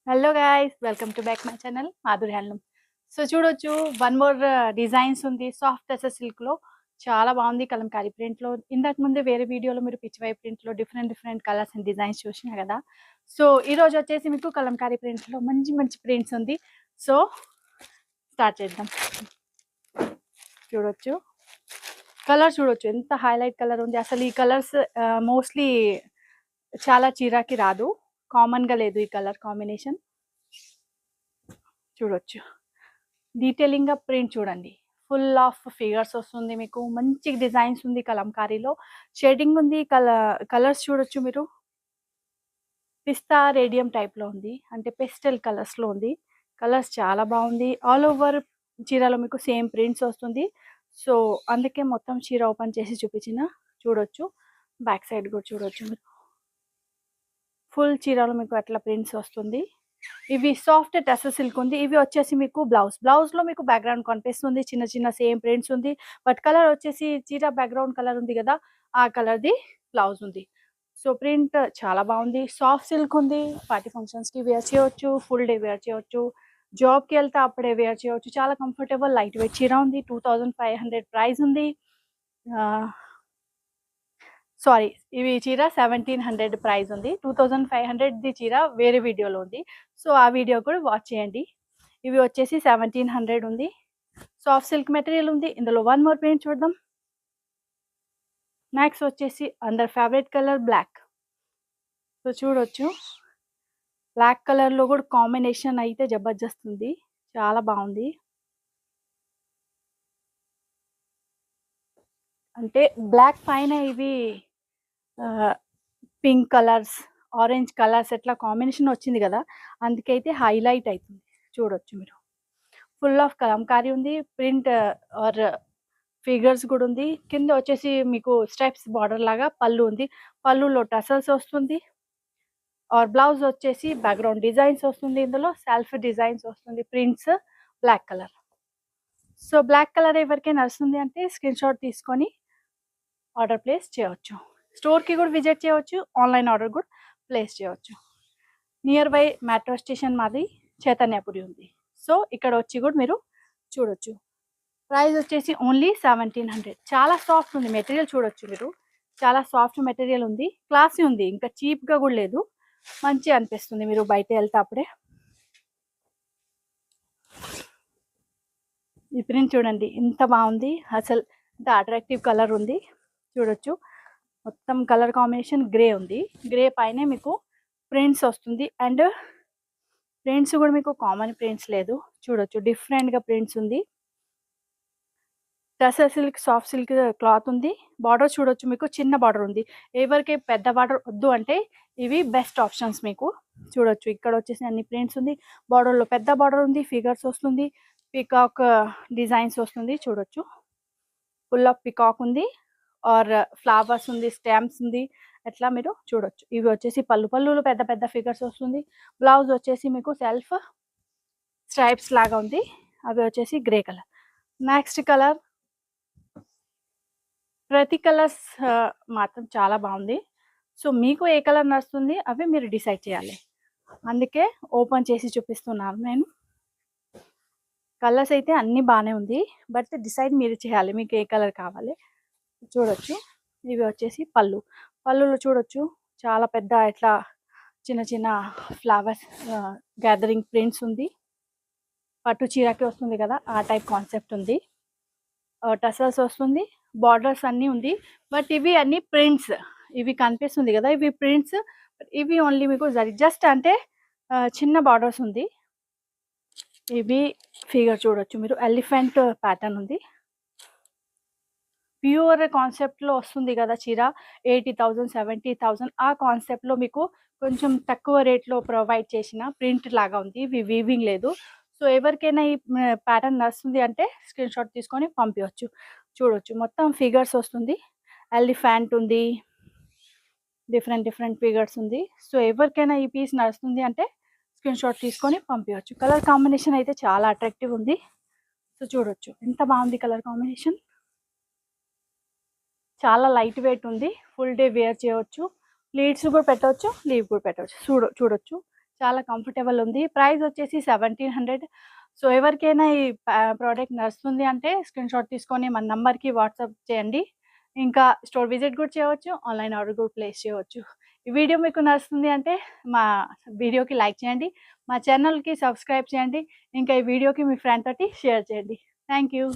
Hello guys, welcome to back my channel Madhuri handloom. So చూడొచ్చు, one more designs ఉంది soft tussar సిల్క్లో. చాలా బాగుంది కలంకారీ ప్రింట్లో. ఇంతకు ముందు వేరే వీడియోలో మీరు పిచ్చివై ప్రింట్లో different different colours and designs చూసినా కదా. సో ఈరోజు వచ్చేసి మీకు కలంకారీ ప్రింట్లో మంచి మంచి ప్రింట్స్ ఉంది. సో స్టార్ట్ చేద్దాం. చూడొచ్చు, కలర్ చూడొచ్చు ఎంత హైలైట్ కలర్ ఉంది. అసలు ఈ కలర్స్ మోస్ట్లీ చాలా చీరాకి రాదు, కామన్గా లేదు ఈ కలర్ కాంబినేషన్. చూడొచ్చు, డీటెయిలింగ్గా ప్రింట్ చూడండి, ఫుల్ ఆఫ్ ఫిగర్స్ వస్తుంది మీకు. మంచి డిజైన్స్ ఉంది కలంకారీలో, షేడింగ్ ఉంది. కలర్స్ చూడొచ్చు మీరు, పిస్తా రేడియం టైప్లో ఉంది, అంటే పెస్టల్ కలర్స్లో ఉంది. కలర్స్ చాలా బాగుంది. ఆల్ ఓవర్ చీరలో మీకు సేమ్ ప్రింట్స్ వస్తుంది. సో అందుకే మొత్తం చీర ఓపెన్ చేసి చూపించిన. చూడొచ్చు, బ్యాక్ సైడ్ కూడా చూడొచ్చు మీరు. ఫుల్ చీరలో మీకు అట్లా ప్రింట్స్ వస్తుంది. ఇవి సాఫ్ట్ టెసర్ సిల్క్ ఉంది. ఇవి వచ్చేసి మీకు బ్లౌజ్లో మీకు బ్యాక్గ్రౌండ్ కనిపిస్తుంది, చిన్న చిన్న సేమ్ ప్రింట్స్ ఉంది. బట్ కలర్ వచ్చేసి చీర బ్యాక్గ్రౌండ్ కలర్ ఉంది కదా, ఆ కలర్ది బ్లౌజ్ ఉంది. సో ప్రింట్ చాలా బాగుంది. సాఫ్ట్ సిల్క్ ఉంది, పార్టీ ఫంక్షన్స్కి వేర్ చేయవచ్చు, ఫుల్ డే వేర్ చేయవచ్చు, జాబ్కి వెళ్తే అప్పుడే వేర్ చేయవచ్చు. చాలా కంఫర్టబుల్ లైట్ వెయిట్ చీర ఉంది. 2500 ప్రైస్ ఉంది. సారీ, ఇవి చీర 1700 ప్రైస్ ఉంది. 2500ది చీర వేరే వీడియోలో ఉంది, సో ఆ వీడియో కూడా వాచ్ చేయండి. ఇవి వచ్చేసి 1700 ఉంది. సాఫ్ట్ సిల్క్ మెటీరియల్ ఉంది. ఇందులో వన్ మోర్ ప్రింట్ చూద్దాం. నెక్స్ట్ వచ్చేసి అందర్ ఫేవరెట్ కలర్ బ్లాక్. సో చూడొచ్చు, బ్లాక్ కలర్లో కూడా కాంబినేషన్ అయితే జబర్దస్త్ ఉంది, చాలా బాగుంది. అంటే బ్లాక్ పైన ఇవి పింక్ కలర్స్, ఆరెంజ్ కలర్స్ ఎట్లా కాంబినేషన్ వచ్చింది కదా, అందుకైతే హైలైట్ అవుతుంది. చూడొచ్చు మీరు, ఫుల్ ఆఫ్ కలంకారీ ఉంది. ప్రింట్ ఆర్ ఫిగర్స్ కూడా ఉంది. కింద వచ్చేసి మీకు స్టెప్స్ బార్డర్ లాగా పళ్ళు ఉంది. పళ్ళులో టసల్స్ వస్తుంది. ఆర్ బ్లౌజ్ వచ్చేసి బ్యాక్గ్రౌండ్ డిజైన్స్ వస్తుంది. ఇందులో సెల్ఫ్ డిజైన్స్ వస్తుంది, prints black colour. So black colour ఎవరికైనా నడుస్తుంది అంటే స్క్రీన్ షాట్ తీసుకొని ఆర్డర్ ప్లేస్ చేయవచ్చు. స్టోర్కి కూడా విజిట్ చేయవచ్చు, ఆన్లైన్ ఆర్డర్ కూడా ప్లేస్ చేయవచ్చు. నియర్ బై మెట్రో స్టేషన్ మాది చైతన్యపురి ఉంది. సో ఇక్కడ వచ్చి కూడా మీరు చూడొచ్చు. ప్రైస్ వచ్చేసి ఓన్లీ 1700. చాలా సాఫ్ట్ ఉంది మెటీరియల్, చూడొచ్చు మీరు. చాలా సాఫ్ట్ మెటీరియల్ ఉంది, క్లాసీ ఉంది, ఇంకా చీప్గా కూడా లేదు. మంచి అనిపిస్తుంది మీరు బయట వెళ్తే అప్పుడే. ఈ ప్రింట్ చూడండి ఎంత బాగుంది, అసలు ఇంత అట్రాక్టివ్ కలర్ ఉంది. చూడొచ్చు, మొత్తం కలర్ కాంబినేషన్ గ్రే ఉంది. గ్రే పైనే మీకు ప్రింట్స్ వస్తుంది. అండ్ ప్రింట్స్ కూడా మీకు కామన్ ప్రింట్స్ లేదు, చూడొచ్చు డిఫరెంట్గా ప్రింట్స్ ఉంది. Tussar silk soft silk cloth ఉంది. బార్డర్ చూడొచ్చు, మీకు చిన్న బార్డర్ ఉంది. ఎవరికి పెద్ద బార్డర్ వద్దు అంటే ఇవి బెస్ట్ ఆప్షన్స్ మీకు. చూడొచ్చు, ఇక్కడ వచ్చేసి అన్ని ప్రింట్స్ ఉంది. బార్డర్లో పెద్ద బార్డర్ ఉంది, ఫిగర్స్ వస్తుంది, పికాక్ డిజైన్స్ వస్తుంది. చూడొచ్చు, ఫుల్ ఆఫ్ పికాక్ ఉంది, ఆర్ ఫ్లవర్స్ ఉంది, స్టాంప్స్ ఉంది, ఎట్లా మీరు చూడొచ్చు. ఇవి వచ్చేసి పళ్ళులో పెద్ద పెద్ద ఫిగర్స్ వస్తుంది. బ్లౌజ్ వచ్చేసి మీకు సెల్ఫ్ స్ట్రైప్స్ లాగా ఉంది. అవి వచ్చేసి గ్రే కలర్. నెక్స్ట్ కలర్, ప్రతి కలర్స్ మాత్రం చాలా బాగుంది. సో మీకు ఏ కలర్ నచ్చుతుంది అవి మీరు డిసైడ్ చేయాలి, అందుకే ఓపెన్ చేసి చూపిస్తున్నాను నేను. కలర్స్ అయితే అన్నీ బాగానే ఉంది, బట్ డిసైడ్ మీరు చేయాలి మీకు ఏ కలర్ కావాలి. చూడొచ్చు, ఇవి వచ్చేసి పళ్ళులో చూడొచ్చు, చాలా పెద్ద ఇట్లా చిన్న చిన్న ఫ్లవర్స్ గ్యాదరింగ్ ప్రింట్స్ ఉంది. పట్టు చీరకి వస్తుంది కదా, ఆ టైప్ కాన్సెప్ట్ ఉంది. టసల్స్ వస్తుంది, బార్డర్స్ అన్నీ ఉంది. బట్ ఇవి అన్ని ప్రింట్స్, ఇవి కనిపిస్తుంది కదా, ఇవి ప్రింట్స్. ఇవి ఓన్లీ మీకు జస్ట్ అంటే చిన్న బార్డర్స్ ఉంది. ఇవి ఫిగర్ చూడొచ్చు మీరు, ఎలిఫెంట్ ప్యాటర్న్ ఉంది. ప్యూర్ కాన్సెప్ట్లో వస్తుంది కదా చీర, 80,000 70,000 ఆ కాన్సెప్ట్లో మీకు కొంచెం తక్కువ రేట్లో ప్రొవైడ్ చేసిన ప్రింట్ లాగా ఉంది. ఇవి వీవింగ్ లేదు. సో ఎవరికైనా ఈ ప్యాటర్న్ నచ్చుతుంది అంటే స్క్రీన్ షాట్ తీసుకొని పంపించవచ్చు. చూడొచ్చు, మొత్తం ఫిగర్స్ వస్తుంది, ఎలిఫెంట్ ఉంది, డిఫరెంట్ డిఫరెంట్ ఫిగర్స్ ఉంది. సో ఎవరికైనా ఈ పీస్ నడుస్తుంది అంటే స్క్రీన్ షాట్ తీసుకొని పంపించవచ్చు. కలర్ కాంబినేషన్ అయితే చాలా అట్రాక్టివ్ ఉంది. సో చూడొచ్చు ఎంత బాగుంది కలర్ కాంబినేషన్, చాలా లైట్ వెయిట్ ఉంది, ఫుల్ డే వేర్ చేయవచ్చు, ప్లీట్స్ కూడా పెట్టవచ్చు, లీవ్ కూడా పెట్టవచ్చు. చూడొచ్చు, చాలా కంఫర్టబుల్ ఉంది. ప్రైస్ వచ్చేసి 1700. సో, ఎవరికైనా ఈ ప్రోడక్ట్ నడుస్తుంది అంటే స్క్రీన్‌షాట్ తీసుకొని మన నంబర్‌కి వాట్సాప్ చేయండి. ఇంకా స్టోర్ విజిట్ కూడా చేయవచ్చు. ఆన్‌లైన్ ఆర్డర్ కూడా ప్లేస్ చేయవచ్చు. ఈ వీడియో మీకు నడుస్తుంది అంటే మా వీడియోకి లైక్ చేయండి. మా ఛానల్‌కి సబ్స్క్రైబ్ చేయండి. ఇంకా ఈ వీడియోకి మీ ఫ్రెండ్ తోటి షేర్ చేయండి. Thank you.